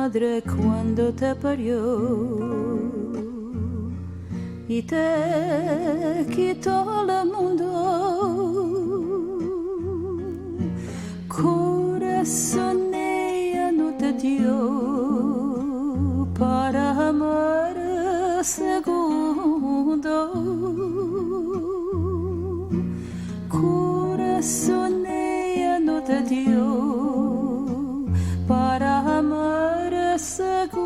madre cuando te parió y te quitó el mundo. Corazón ella no te dio para amar segundo. Corazón ella no te dio para amar segundo.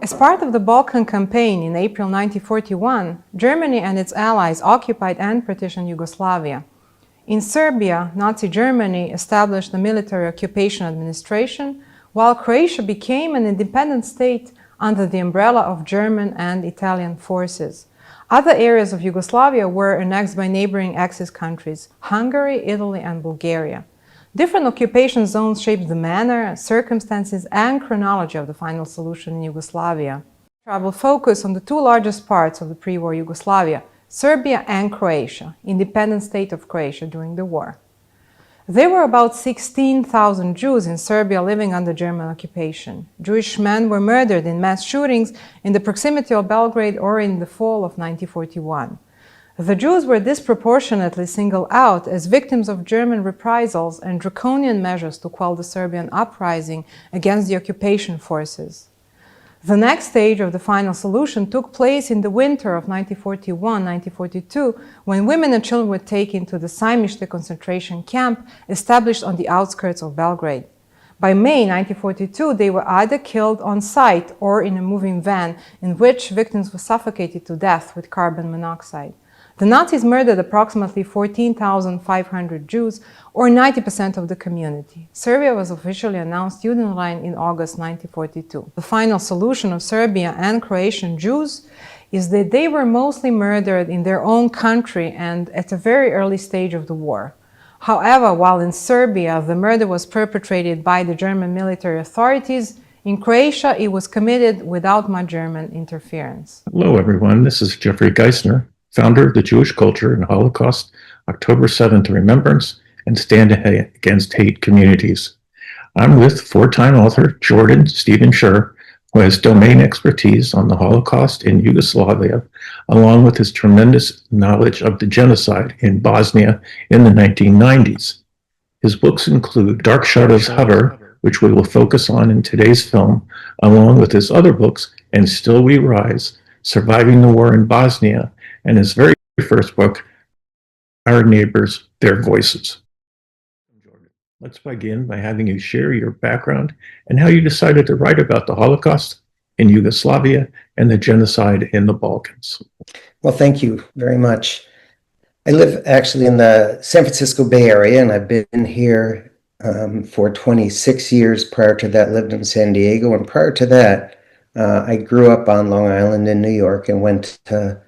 As part of the Balkan campaign in April 1941, Germany and its allies occupied and partitioned Yugoslavia. In Serbia, Nazi Germany established the military occupation administration, while Croatia became an independent state under the umbrella of German and Italian forces. Other areas of Yugoslavia were annexed by neighboring Axis countries, Hungary, Italy, and Bulgaria. Different occupation zones shaped the manner, circumstances, and chronology of the final solution in Yugoslavia. I will focus on the two largest parts of the pre-war Yugoslavia, Serbia and Croatia, independent state of Croatia during the war. There were about 16,000 Jews in Serbia living under German occupation. Jewish men were murdered in mass shootings in the proximity of Belgrade or in the fall of 1941. The Jews were disproportionately singled out as victims of German reprisals and draconian measures to quell the Serbian uprising against the occupation forces. The next stage of the final solution took place in the winter of 1941-1942, when women and children were taken to the Sajmište concentration camp established on the outskirts of Belgrade. By May 1942, they were either killed on site or in a moving van in which victims were suffocated to death with carbon monoxide. The Nazis murdered approximately 14,500 Jews, or 90% of the community. Serbia was officially announced Judenrein in August 1942. The final solution of Serbia and Croatian Jews is that they were mostly murdered in their own country and at a very early stage of the war. However, while in Serbia the murder was perpetrated by the German military authorities, in Croatia it was committed without much German interference. Hello everyone, this is Jeffery Giesener, founder of the Jewish Culture and Holocaust October 7th Remembrance and Stand Against Hate communities. I'm with four-time author Jordan Steven Sher, who has domain expertise on the Holocaust in Yugoslavia, along with his tremendous knowledge of the genocide in Bosnia in the 1990s. His books include Dark Shadows Hover, which we will focus on in today's film, along with his other books, And Still We Rise, Surviving the War in Bosnia, and his very first book, Our Neighbors, Their Voices. Let's begin by having you share your background and how you decided to write about the Holocaust in Yugoslavia and the genocide in the Balkans. Well, thank you very much. I live actually in the San Francisco Bay Area, and I've been here for 26 years. Prior to that, lived in San Diego, and prior to that, I grew up on Long Island in New York and went to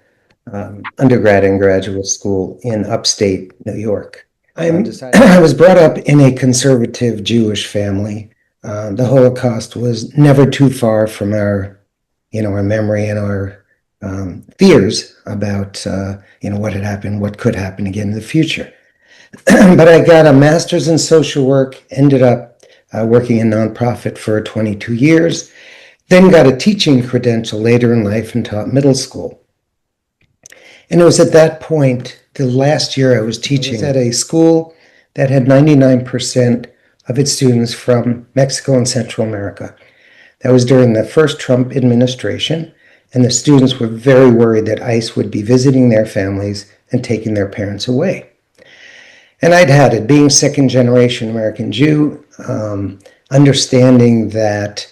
undergrad and graduate school in upstate New York. I was brought up in a conservative Jewish family. The Holocaust was never too far from our memory and our fears about, what had happened, what could happen again in the future. But I got a master's in social work, ended up working in nonprofit for 22 years, then got a teaching credential later in life and taught middle school. And it was at that point, the last year I was teaching at a school that had 99% of its students from Mexico and Central America. That was during the first Trump administration, and the students were very worried that ICE would be visiting their families and taking their parents away. And I'd had it, being second-generation American Jew, understanding that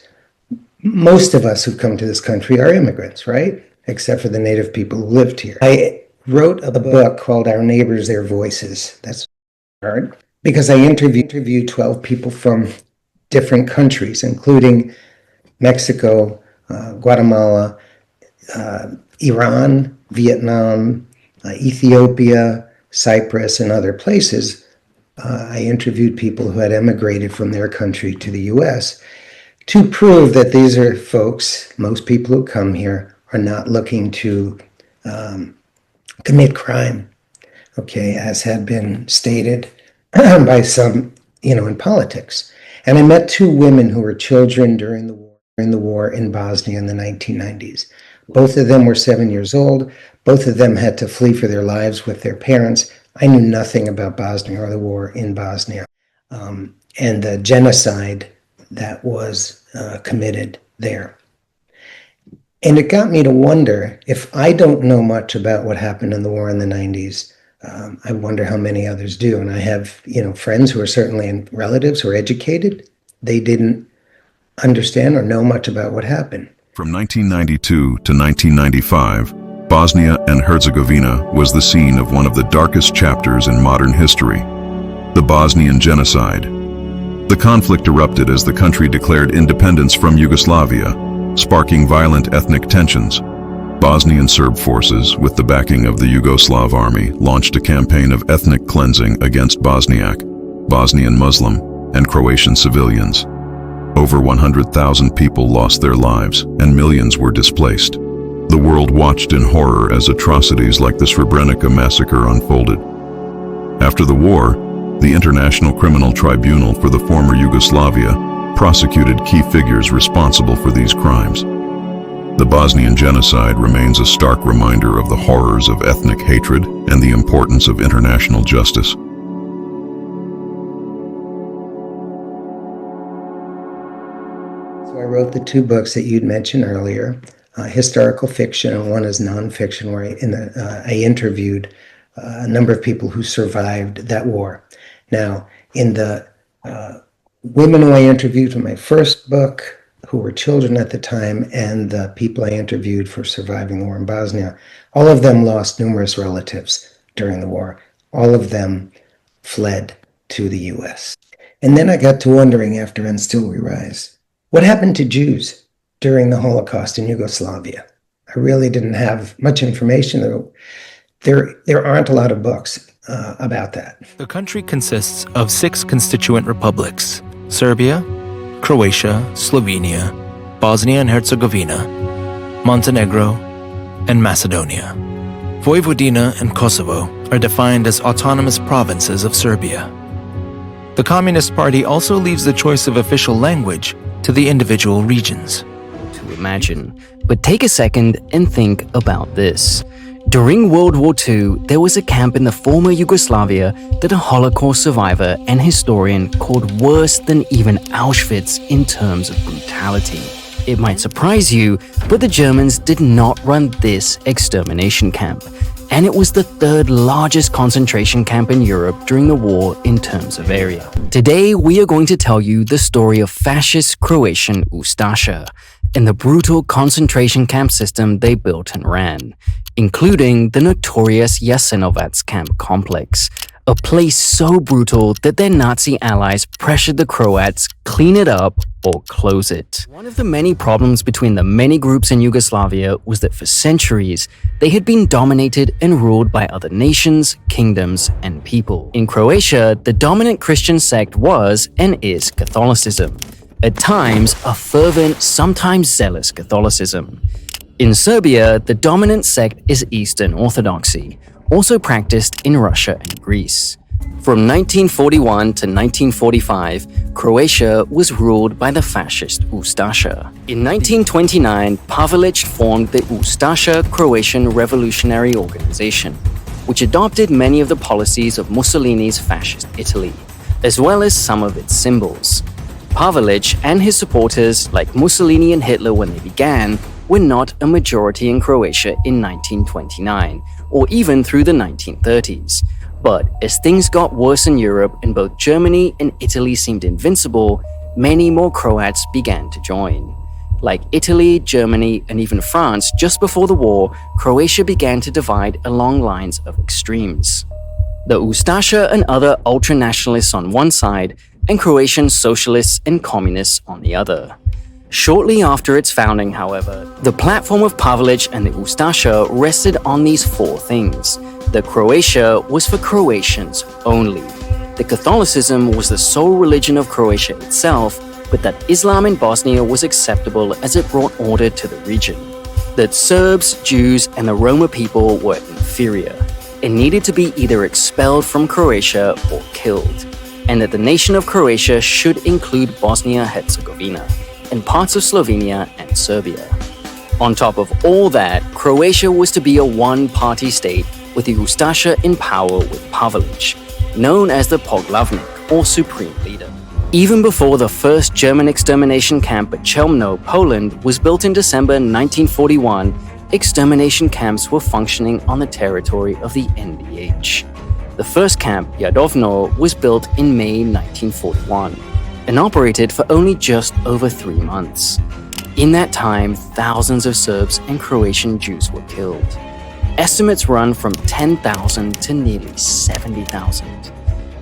most of us who've come to this country are immigrants, right? Except for the native people who lived here. I wrote a book called Our Neighbors, Their Voices. That's hard because I interviewed 12 people from different countries, including Mexico, Guatemala, Iran, Vietnam, Ethiopia, Cyprus and other places, I interviewed people who had emigrated from their country to the US to prove that these are folks, most people who come here are not looking to commit crime, okay, as had been stated by some, in politics. And I met two women who were children during the war in Bosnia in the 1990s. Both of them were 7 years old. Both of them had to flee for their lives with their parents. I knew nothing about Bosnia or the war in Bosnia and the genocide that was committed there. And it got me to wonder, if I don't know much about what happened in the war in the 90s, I wonder how many others do. And I have, friends who are certainly and relatives who are educated. They didn't understand or know much about what happened. From 1992 to 1995, Bosnia and Herzegovina was the scene of one of the darkest chapters in modern history, the Bosnian Genocide. The conflict erupted as the country declared independence from Yugoslavia, sparking violent ethnic tensions. Bosnian Serb forces, with the backing of the Yugoslav army, launched a campaign of ethnic cleansing against Bosniak, Bosnian Muslim, and Croatian civilians. Over 100,000 people lost their lives, and millions were displaced. The world watched in horror as atrocities like the Srebrenica massacre unfolded. After the war, the International Criminal Tribunal for the former Yugoslavia prosecuted key figures responsible for these crimes. The Bosnian genocide remains a stark reminder of the horrors of ethnic hatred and the importance of international justice. So I wrote the two books that you'd mentioned earlier, historical fiction, and one is nonfiction, where I interviewed a number of people who survived that war. Now, in the women who I interviewed in my first book, who were children at the time, and the people I interviewed for surviving the war in Bosnia, all of them lost numerous relatives during the war. All of them fled to the US. And then I got to wondering, after And Still We Rise, what happened to Jews during the Holocaust in Yugoslavia? I really didn't have much information. There aren't a lot of books about that. The country consists of 6 constituent republics: Serbia, Croatia, Slovenia, Bosnia and Herzegovina, Montenegro, and Macedonia. Vojvodina and Kosovo are defined as autonomous provinces of Serbia. The Communist Party also leaves the choice of official language to the individual regions. To imagine, but take a second and think about this. During World War II, there was a camp in the former Yugoslavia that a Holocaust survivor and historian called worse than even Auschwitz in terms of brutality. It might surprise you, but the Germans did not run this extermination camp, and it was the 3rd largest concentration camp in Europe during the war in terms of area. Today, we are going to tell you the story of fascist Croatian Ustaša and the brutal concentration camp system they built and ran, including the notorious Jasenovac camp complex, a place so brutal that their Nazi allies pressured the Croats clean it up or close it. One of the many problems between the many groups in Yugoslavia was that for centuries, they had been dominated and ruled by other nations, kingdoms, and people. In Croatia, the dominant Christian sect was and is Catholicism. At times, a fervent, sometimes zealous Catholicism. In Serbia, the dominant sect is Eastern Orthodoxy, also practiced in Russia and Greece. From 1941 to 1945, Croatia was ruled by the fascist Ustaša. In 1929, Pavelić formed the Ustaša Croatian Revolutionary Organization, which adopted many of the policies of Mussolini's fascist Italy, as well as some of its symbols. Pavelić and his supporters, like Mussolini and Hitler when they began, were not a majority in Croatia in 1929, or even through the 1930s. But as things got worse in Europe and both Germany and Italy seemed invincible, many more Croats began to join. Like Italy, Germany, and even France, just before the war, Croatia began to divide along lines of extremes. The Ustaša and other ultra-nationalists on one side, and Croatian socialists and communists on the other. Shortly after its founding, however, the platform of Pavelić and the Ustaša rested on these 4 things: that Croatia was for Croatians only, that Catholicism was the sole religion of Croatia itself, but that Islam in Bosnia was acceptable as it brought order to the region, that Serbs, Jews, and the Roma people were inferior and needed to be either expelled from Croatia or killed, and that the nation of Croatia should include Bosnia-Herzegovina and parts of Slovenia and Serbia. On top of all that, Croatia was to be a one-party state with the Ustasha in power with Pavelić, known as the Poglavnik, or supreme leader. Even before the first German extermination camp at Chelmno, Poland, was built in December 1941, extermination camps were functioning on the territory of the NDH. The first camp, Jadovno, was built in May 1941 and operated for only just over 3 months. In that time, thousands of Serbs and Croatian Jews were killed. Estimates run from 10,000 to nearly 70,000.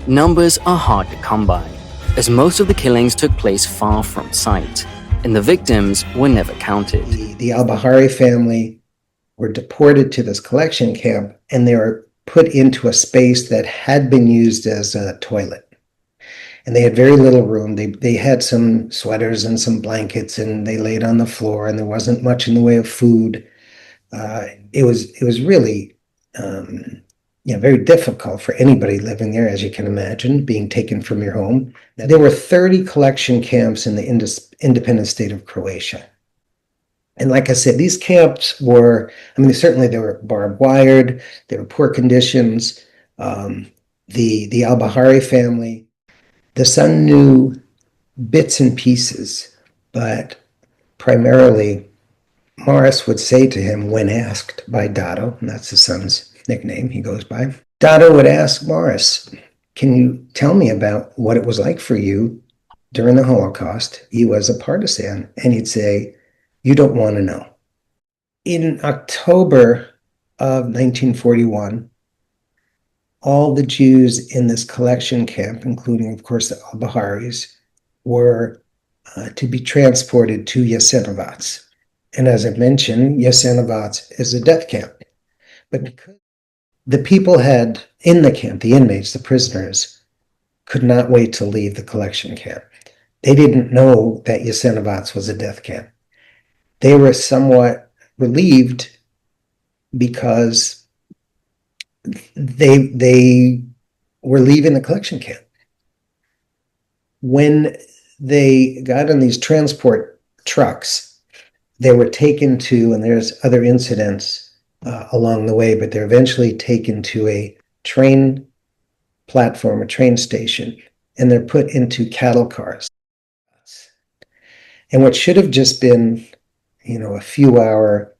Numbers are hard to come by, as most of the killings took place far from sight, and the victims were never counted. The Albahari family were deported to this collection camp, and they were put into a space that had been used as a toilet. And they had very little room. They had some sweaters and some blankets, and they laid on the floor, and there wasn't much in the way of food. It was really very difficult for anybody living there, as you can imagine, being taken from your home. Now, there were 30 collection camps in the independent state of Croatia. And like I said, these camps were, certainly they were barbed wired, they were poor conditions. The Albahari family, the son knew bits and pieces, but primarily Moris would say to him when asked by Dado, and that's the son's nickname he goes by, Dado would ask Moris, can you tell me about what it was like for you during the Holocaust? You as a partisan. And he'd say, you don't want to know. In October of 1941, all the Jews in this collection camp, including, of course, the Albaharis, were to be transported to Jasenovac. And as I mentioned, Jasenovac is a death camp. But because the people had in the camp, the inmates, the prisoners, could not wait to leave the collection camp. They didn't know that Jasenovac was a death camp. They were somewhat relieved because they were leaving the collection camp. When they got on these transport trucks, they were taken to, and there's other incidents along the way, but they're eventually taken to a train platform, a train station, and they're put into cattle cars. And what should have just been, a few-hour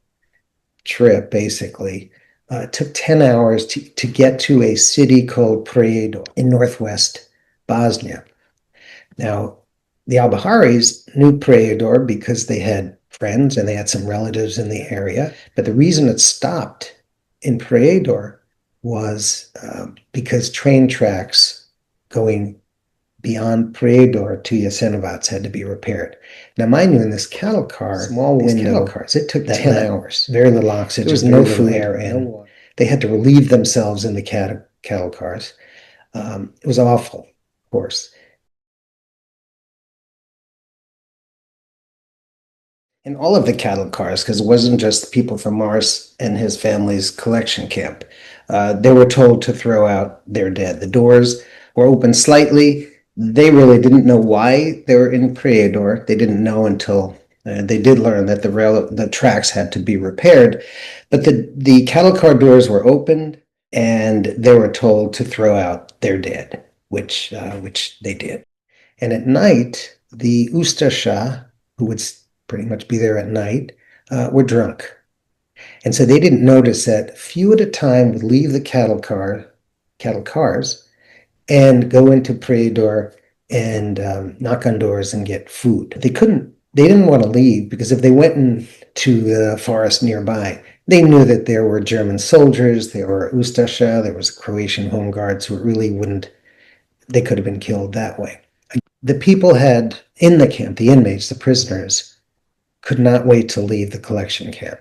trip, basically, took 10 hours to get to a city called Prijedor in northwest Bosnia. Now, the Albaharis knew Prijedor because they had friends and they had some relatives in the area. But the reason it stopped in Prijedor was because train tracks going beyond Prijedor to Jasenovac had to be repaired. Now, mind you, in this cattle car, small window cattle cars, it took 10 hours. Very little oxygen. There was no food, air, and they had to relieve themselves in the cattle cars. It was awful, of course. In all of the cattle cars, because it wasn't just people from Moris and his family's collection camp, they were told to throw out their dead. The doors were open slightly. They really didn't know why they were in Prijedor. They didn't know until they did learn that the tracks had to be repaired. But the cattle car doors were opened, and they were told to throw out their dead, which they did. And at night, the Ustasha, who would pretty much be there at night, were drunk. And so they didn't notice that few at a time would leave the cattle cars and go into Prijedor and knock on doors and get food. They didn't want to leave because if they went into the forest nearby, they knew that there were German soldiers, there were Ustasha, there was Croatian home guards who they could have been killed that way. The people had in the camp, the inmates, the prisoners, could not wait to leave the collection camp.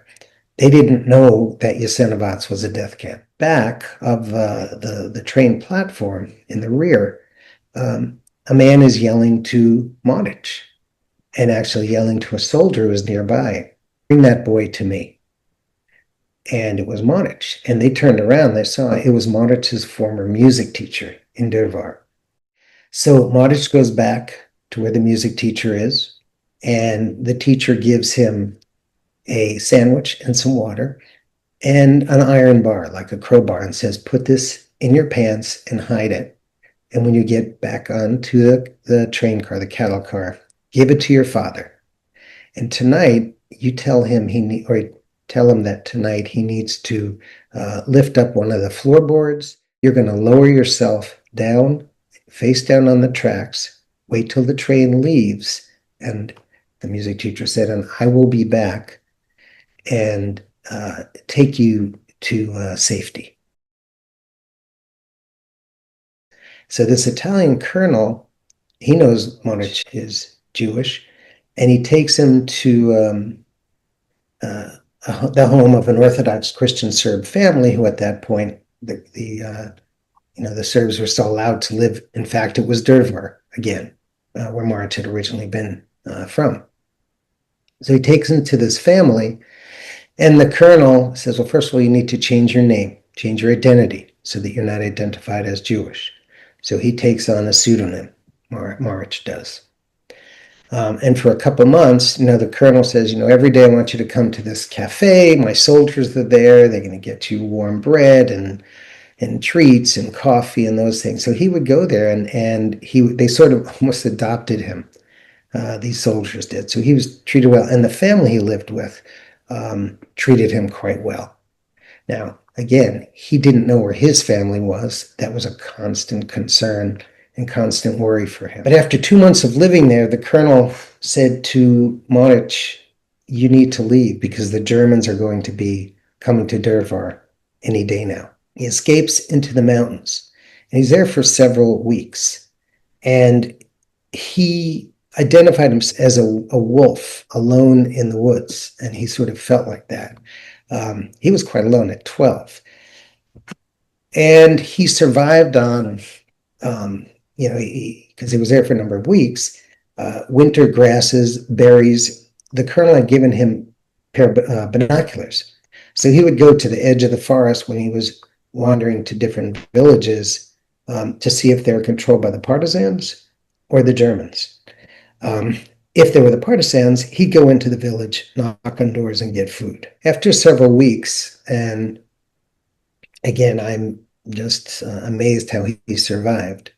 They didn't know that Jasenovac was a death camp. back of the train platform in the rear, a man is yelling to Moric, and actually yelling to a soldier who was nearby, "Bring that boy to me." And it was Moric. And they turned around, they saw it was Moric's former music teacher in Dervar. So Moric goes back to where the music teacher is, and the teacher gives him a sandwich and some water and an iron bar, like a crowbar, and says, "Put this in your pants and hide it. And when you get back onto the train car, the cattle car, give it to your father. And tonight, you tell him tell him that tonight he needs to lift up one of the floorboards. You're going to lower yourself down, face down on the tracks, wait till the train leaves." And the music teacher said, "And I will be back and take you to safety." So this Italian colonel, he knows Moric is Jewish, and he takes him to the home of an Orthodox Christian Serb family who, at that point, the Serbs were still allowed to live. In fact, it was Dervar again, where Moric had originally been from. So he takes him to this family, and the colonel says, "Well, first of all, you need to change your name, change your identity, so that you're not identified as Jewish." So he takes on a pseudonym, Moric does. And for a couple months, the colonel says, "Every day I want you to come to this cafe. My soldiers are there. They're going to get you warm bread and treats and coffee and those things." So he would go there, and they sort of almost adopted him. These soldiers did. So he was treated well. And the family he lived with treated him quite well. Now, again, he didn't know where his family was. That was a constant concern and constant worry for him. But after 2 months of living there, the colonel said to Moric, "You need to leave because the Germans are going to be coming to Dervar any day now." He escapes into the mountains, and he's there for several weeks. And he identified himself as a wolf alone in the woods, and he sort of felt like that. He was quite alone at 12. And he survived on, because he was there for a number of weeks, winter grasses, berries. The colonel had given him a pair of binoculars. So he would go to the edge of the forest when he was wandering to different villages to see if they were controlled by the partisans or the Germans. If they were the partisans, he'd go into the village, knock on doors, and get food. After several weeks, and again, I'm just amazed how he survived,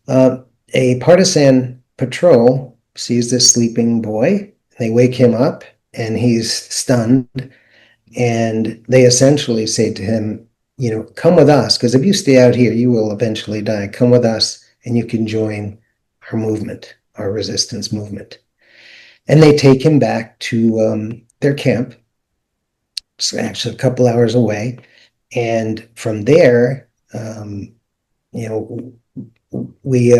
a partisan patrol sees this sleeping boy. They wake him up, and he's stunned, and they essentially say to him, "Come with us, because if you stay out here, you will eventually die. Come with us, and you can join our movement, our resistance movement." And they take him back to their camp. It's actually a couple hours away. And from there, we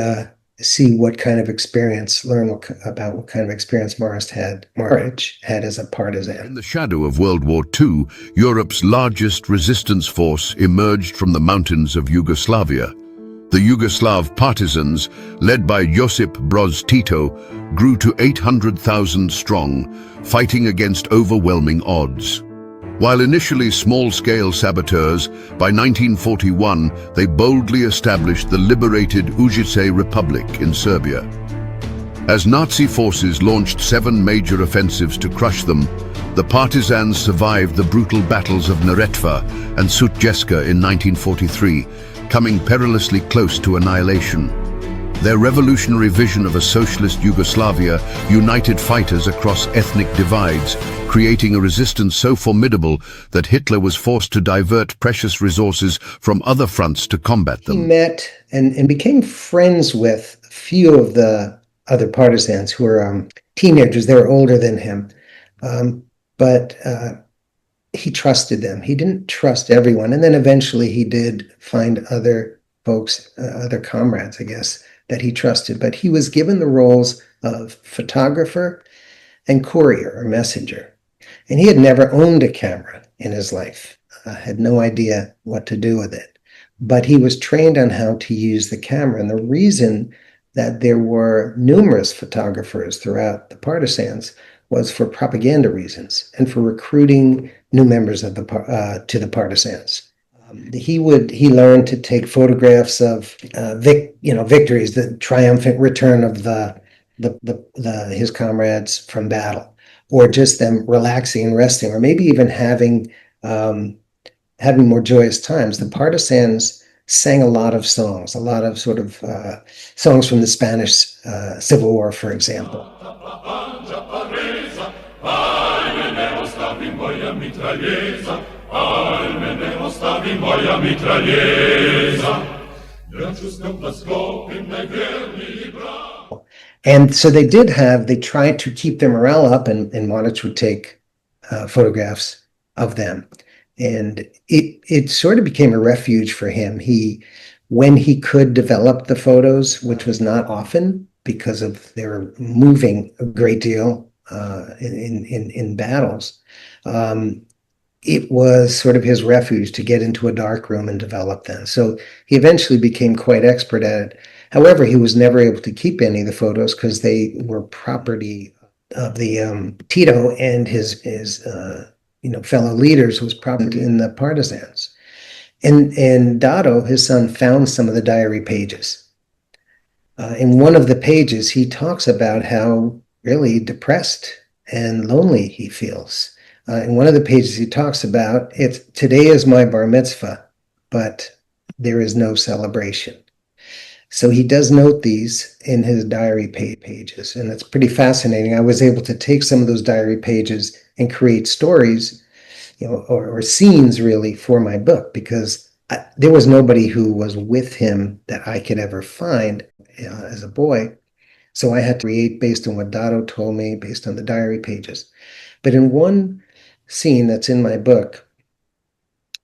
see what kind of experience, about what kind of experience Moric had as a partisan. In the shadow of World War II, Europe's largest resistance force emerged from the mountains of Yugoslavia. The Yugoslav partisans, led by Josip Broz Tito, grew to 800,000 strong, fighting against overwhelming odds. While initially small-scale saboteurs, by 1941 they boldly established the liberated Ujise Republic in Serbia. As Nazi forces launched 7 major offensives to crush them, the partisans survived the brutal battles of Neretva and Sutjeska in 1943, coming perilously close to annihilation. Their revolutionary vision of a socialist Yugoslavia united fighters across ethnic divides, creating a resistance so formidable that Hitler was forced to divert precious resources from other fronts to combat them. He met and became friends with a few of the other partisans who were teenagers. They were older than him, but he trusted them. He didn't trust everyone. And then eventually he did find other folks, other comrades, I guess, that he trusted. But he was given the roles of photographer and courier or messenger. And he had never owned a camera in his life. had no idea what to do with it. But he was trained on how to use the camera. And the reason that there were numerous photographers throughout the Partisans was for propaganda reasons and for recruiting new members of to the Partisans. He learned to take photographs of victories, the triumphant return of his comrades from battle, or just them relaxing and resting, or maybe even having more joyous times. The Partisans sang a lot of songs, a lot of sort of songs from the Spanish Civil War, for example. And so they tried to keep their morale up, and Moric would take photographs of them. And it sort of became a refuge for him. When he could develop the photos, which was not often because they were moving a great deal in battles, it was sort of his refuge to get into a dark room and develop them. So he eventually became quite expert at it. However, he was never able to keep any of the photos because they were property of the Tito and his fellow leaders, was property in the Partisans. And Dato, his son, found some of the diary pages. In one of the pages, he talks about how really depressed and lonely he feels. In one of the pages, he talks about, today is my bar mitzvah, but there is no celebration. So he does note these in his diary pages, and it's pretty fascinating. I was able to take some of those diary pages and create stories, or scenes really for my book, because there was nobody who was with him that I could ever find as a boy. So I had to create based on what Dato told me, based on the diary pages. But in one scene that's in my book,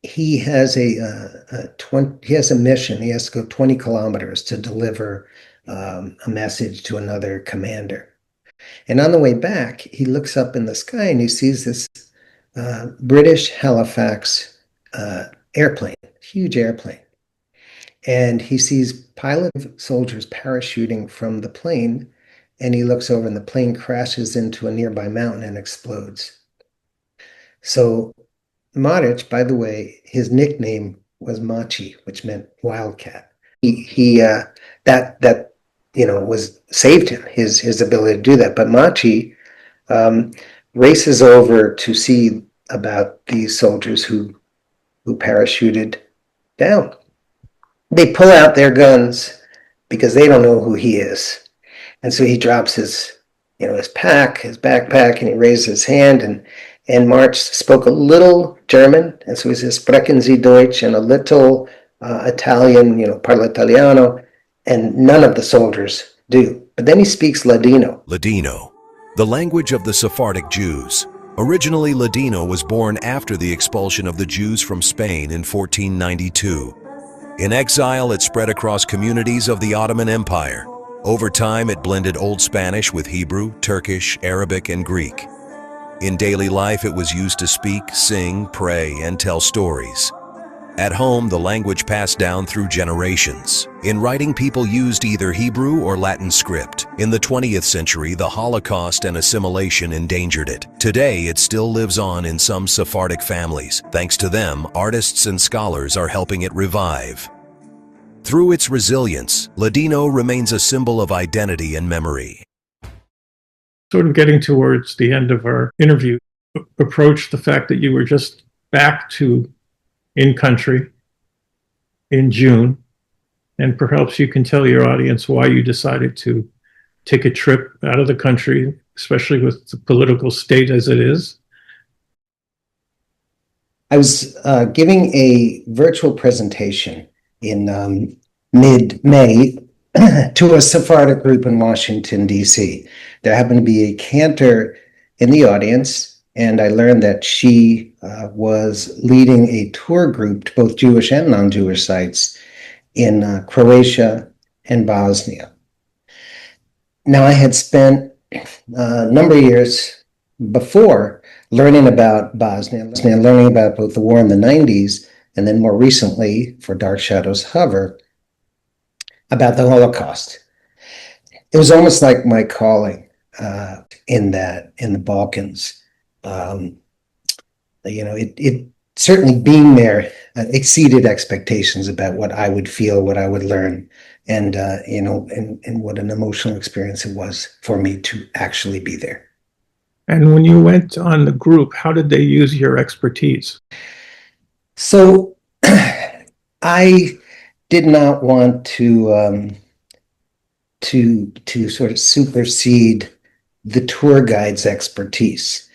he has a mission. He has to go 20 kilometers to deliver a message to another commander. And on the way back, he looks up in the sky and he sees this British Halifax airplane, huge airplane. And he sees pilot soldiers parachuting from the plane, and he looks over and the plane crashes into a nearby mountain and explodes. So Moric, by the way, his nickname was Machi, which meant wildcat. That saved him, his ability to do that. But Machi races over to see about these soldiers who parachuted down. They pull out their guns because they don't know who he is. And so he drops his backpack, and he raises his hand, and Moric spoke a little German, and so he says, "Sprechen Sie Deutsch," and a little Italian, parla Italiano, and none of the soldiers do. But then he speaks Ladino. Ladino, the language of the Sephardic Jews. Originally, Ladino was born after the expulsion of the Jews from Spain in 1492. In exile, it spread across communities of the Ottoman Empire. Over time, it blended Old Spanish with Hebrew, Turkish, Arabic, and Greek. In daily life, it was used to speak, sing, pray, and tell stories. At home, the language passed down through generations. In writing, people used either Hebrew or Latin script. In the 20th century, the Holocaust and assimilation endangered it. Today, it still lives on in some Sephardic families. Thanks to them, artists and scholars are helping it revive. Through its resilience, Ladino remains a symbol of identity and memory. Sort of getting towards the end of our interview, approached the fact that you were just back in country in June, and perhaps you can tell your audience why you decided to take a trip out of the country, especially with the political state as it is. I was giving a virtual presentation in mid-May to a Sephardic group in Washington, D.C. There happened to be a cantor in the audience, and I learned that she was leading a tour group to both Jewish and non-Jewish sites in Croatia and Bosnia. Now, I had spent a number of years before learning about Bosnia, learning about both the war in the 90s, and then more recently, for Dark Shadows Hover, about the Holocaust. It was almost like my calling in the Balkans. It certainly being there exceeded expectations about what I would feel, what I would learn, and what an emotional experience it was for me to actually be there. And when you went on the group, how did they use your expertise? So I did not want to sort of supersede the tour guide's expertise.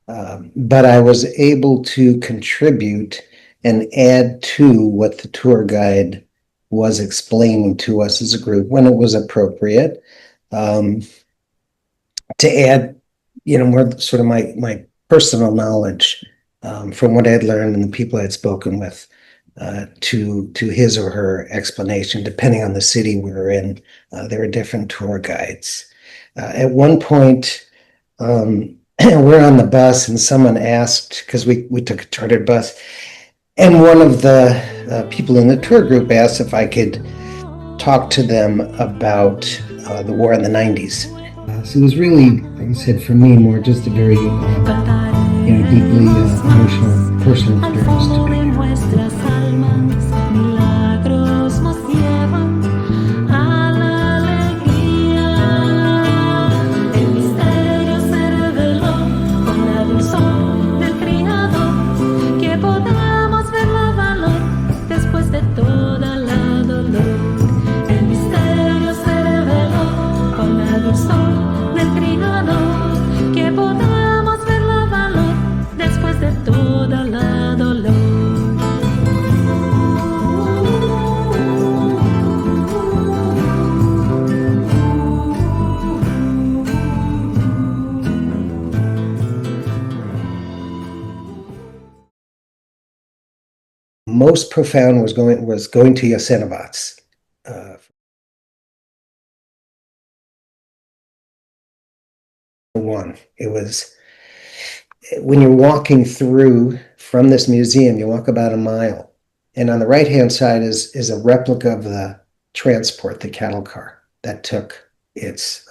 But I was able to contribute and add to what the tour guide was explaining to us as a group when it was appropriate, to add, more sort of my personal knowledge from what I had learned and the people I had spoken with to his or her explanation, depending on the city we were in. There were different tour guides. At one point, we're on the bus and someone asked, because we took a chartered bus, and one of the people in the tour group asked if I could talk to them about the war in the 90s. So it was really, like I said, for me, more just a very deeply emotional, personal experience to be here. Most profound was going to Jasenovac. It was when you're walking through from this museum, you walk about a mile, and on the right-hand side is a replica of the transport, the cattle car that took its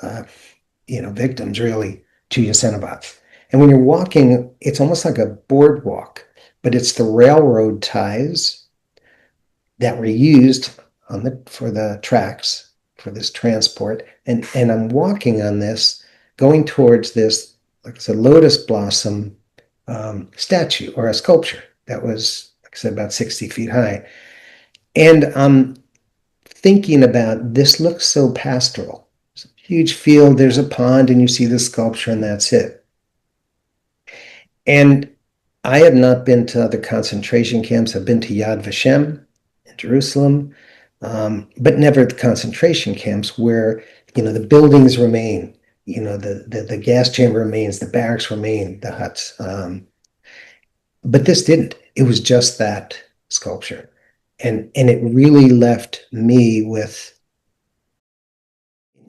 victims really to Jasenovac. And when you're walking, it's almost like a boardwalk, but it's the railroad ties that were used for the tracks for this transport. And I'm walking on this, going towards this, like I said, lotus blossom statue or a sculpture that was, like I said, about 60 feet high. And I'm thinking about, this looks so pastoral. It's a huge field, there's a pond, and you see the sculpture, and that's it. And I have not been to other concentration camps. I've been to Yad Vashem in Jerusalem, but never at the concentration camps where, the buildings remain, the gas chamber remains, the barracks remain, the huts. But this didn't. It was just that sculpture. And it really left me with,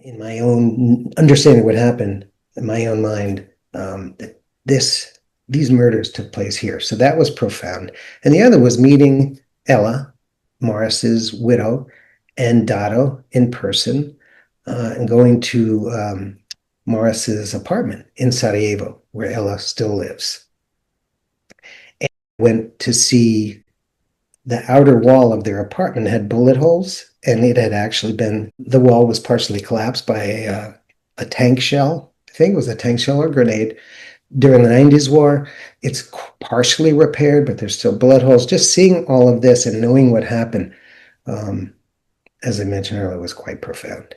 in my own understanding what happened, in my own mind, that these murders took place here. So that was profound. And the other was meeting Ella, Moris's widow, and Dato in person, and going to Moris's apartment in Sarajevo, where Ella still lives. And went to see the outer wall of their apartment had bullet holes, and it had actually been, the wall was partially collapsed by a tank shell. I think it was a tank shell or grenade. During the 90s war, it's partially repaired, but there's still bullet holes. Just seeing all of this and knowing what happened, as I mentioned earlier, was quite profound.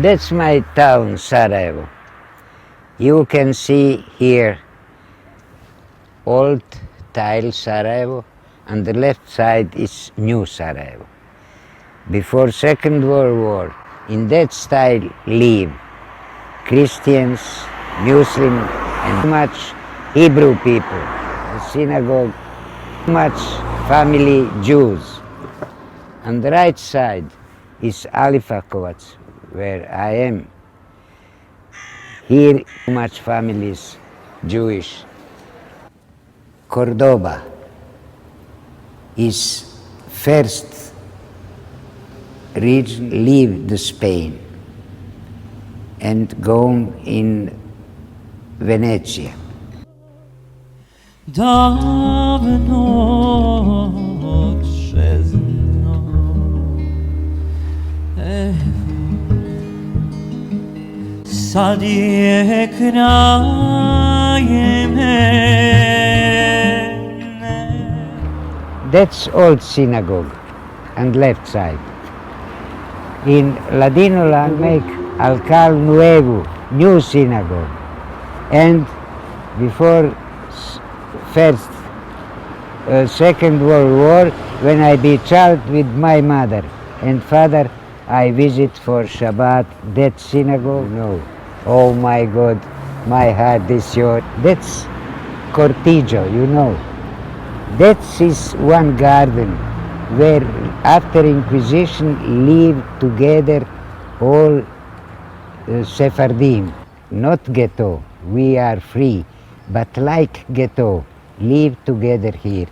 That's my town, Sarajevo. You can see here old tile Sarajevo, and the left side is new Sarajevo. Before Second World War, in that style live Christians, Muslim, and much Hebrew people. The synagogue, much family Jews. On the right side is Alifakovac, where I am. Here, much families Jewish. Cordoba is first region leave the Spain and gone in Venezia. That's old synagogue and left side. In Ladino language, Alcal Nuevo, new synagogue. And before Second World War, when I be child with my mother and father, I visit for Shabbat that synagogue. No, oh my God, my heart is yours. That's Cortijo, you know. That is one garden where after Inquisition live together all Sephardim, not ghetto, we are free, but like ghetto, live together here.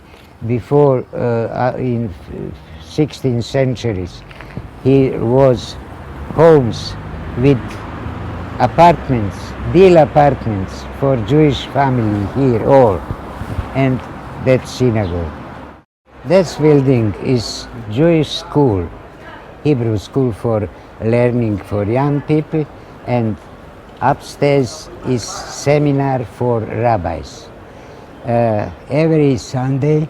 Before, in 16th centuries, here was homes with apartments, deal apartments for Jewish family here all, and that synagogue. This building is Jewish school, Hebrew school for learning for young people, and upstairs is seminar for rabbis. Every Sunday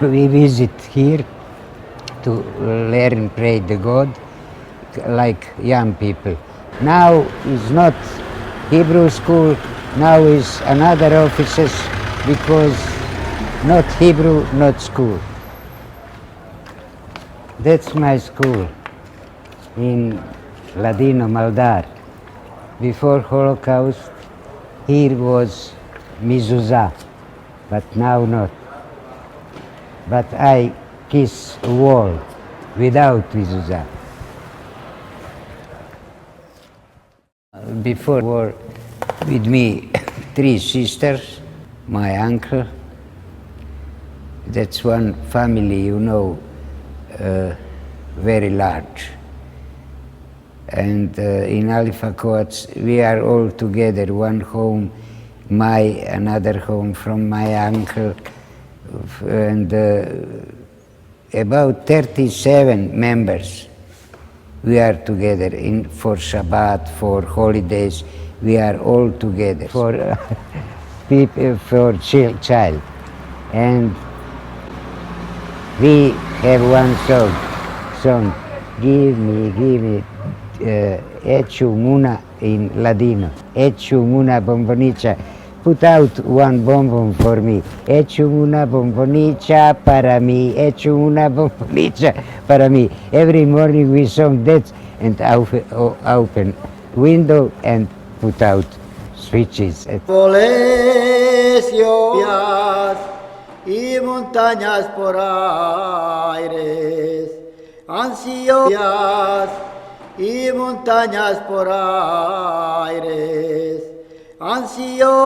we visit here to learn, pray the God, like young people. Now is not Hebrew school, now is another offices, because not Hebrew, not school. That's my school in Ladino Maldar. Before Holocaust, here was mezuzah, but now not. But I kiss a wall without mezuzah. Before war, with me, 3 sisters, my uncle. That's one family, you know, very large. And in Alifakovac, we are all together, one home, another home from my uncle, and about 37 members. We are together for Shabbat, for holidays. We are all together for people, for child. And we have one song, give me, Echu Muna in Ladino, Echu Muna Bombonicha. Put out one bonbon for me. Echu una bombonicha para mí, echu una bombonicha para mí. Every morning we sing that and open window and put out switches. Y montañas por aires, ansiosas y montañas por aires, ansiosas.